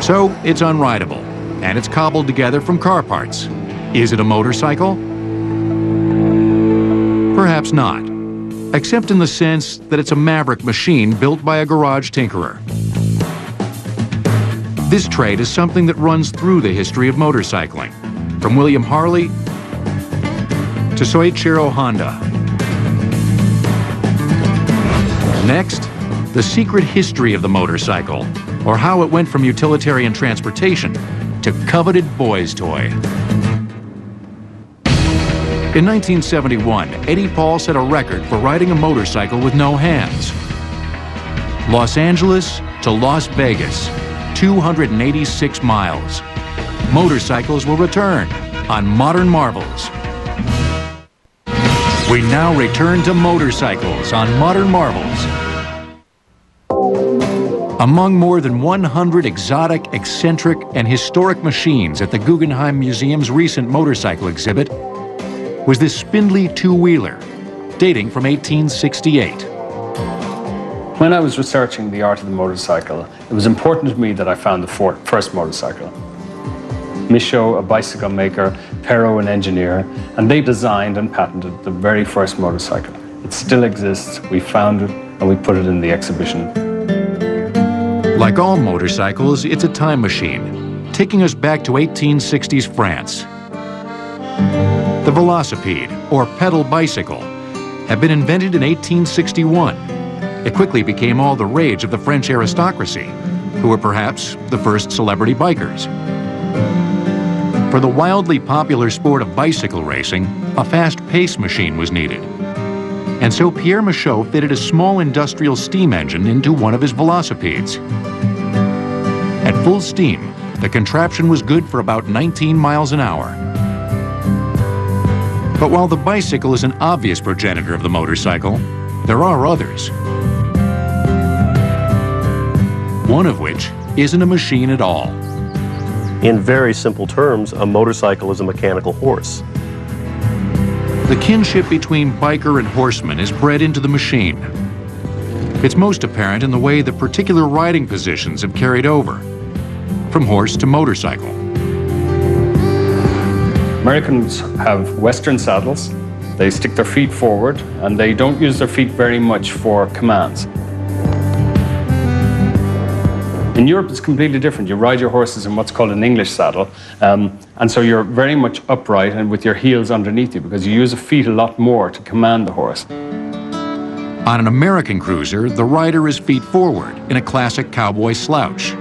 So it's unrideable, and it's cobbled together from car parts. Is it a motorcycle? Perhaps not, except in the sense that it's a maverick machine built by a garage tinkerer. This trait is something that runs through the history of motorcycling, from William Harley to Soichiro Honda. Next, the secret history of the motorcycle, or how it went from utilitarian transportation to coveted boys' toy. In 1971, Eddie Paul set a record for riding a motorcycle with no hands. Los Angeles to Las Vegas, 286 miles. Motorcycles will return on Modern Marvels. We now return to motorcycles on Modern Marvels. Among more than 100 exotic, eccentric, and historic machines at the Guggenheim Museum's recent motorcycle exhibit was this spindly two-wheeler, dating from 1868. When I was researching the art of the motorcycle, it was important to me that I found the first motorcycle. Michaud, a bicycle maker, Perot, an engineer, and they designed and patented the very first motorcycle. It still exists, we found it, and we put it in the exhibition. Like all motorcycles, it's a time machine, taking us back to 1860s France. The velocipede, or pedal bicycle, had been invented in 1861. It quickly became all the rage of the French aristocracy, who were perhaps the first celebrity bikers. For the wildly popular sport of bicycle racing, a fast-paced machine was needed. And so Pierre Michaud fitted a small industrial steam engine into one of his velocipedes. At full steam, the contraption was good for about 19 miles an hour. But while the bicycle is an obvious progenitor of the motorcycle, there are others. One of which isn't a machine at all. In very simple terms, a motorcycle is a mechanical horse. The kinship between biker and horseman is bred into the machine. It's most apparent in the way the particular riding positions have carried over, from horse to motorcycle. Americans have Western saddles. They stick their feet forward, and they don't use their feet very much for commands. In Europe, it's completely different. You ride your horses in what's called an English saddle, and so you're very much upright and with your heels underneath you because you use the feet a lot more to command the horse. On an American cruiser, the rider is feet forward in a classic cowboy slouch.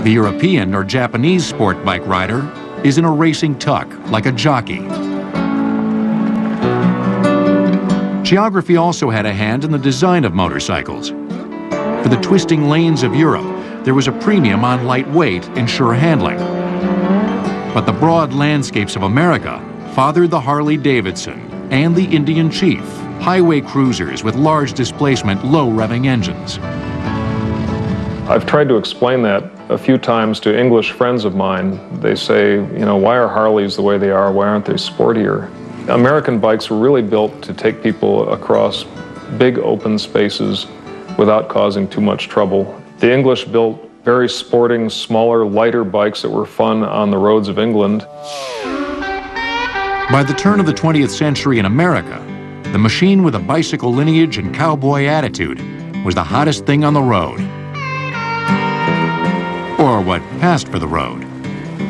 The European or Japanese sport bike rider is in a racing tuck, like a jockey. Geography also had a hand in the design of motorcycles. For the twisting lanes of Europe, there was a premium on lightweight and sure handling. But the broad landscapes of America fathered the Harley-Davidson and the Indian Chief, highway cruisers with large displacement, low-revving engines. I've tried to explain that a few times to English friends of mine. They say, you know, why are Harleys the way they are? Why aren't they sportier? American bikes were really built to take people across big open spaces without causing too much trouble. The English built very sporting, smaller, lighter bikes that were fun on the roads of England. By the turn of the 20th century in America, the machine with a bicycle lineage and cowboy attitude was the hottest thing on the road. Or what passed for the road.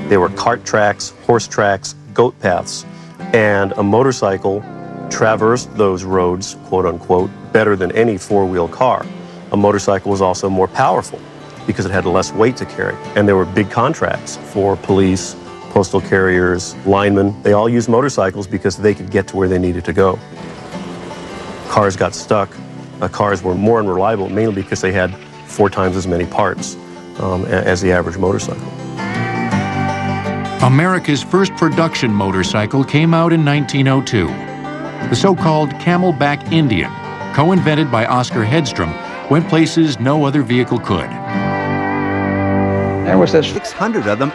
There were cart tracks, horse tracks, goat paths, and a motorcycle traversed those roads, quote unquote, better than any four-wheel car. A motorcycle was also more powerful because it had less weight to carry. And there were big contracts for police, postal carriers, linemen. They all used motorcycles because they could get to where they needed to go. Cars got stuck. Cars were more unreliable, mainly because they had 4 times as many parts as the average motorcycle. America's first production motorcycle came out in 1902. The so-called Camelback Indian, co-invented by Oscar Hedstrom, went places no other vehicle could. There was 600 of them.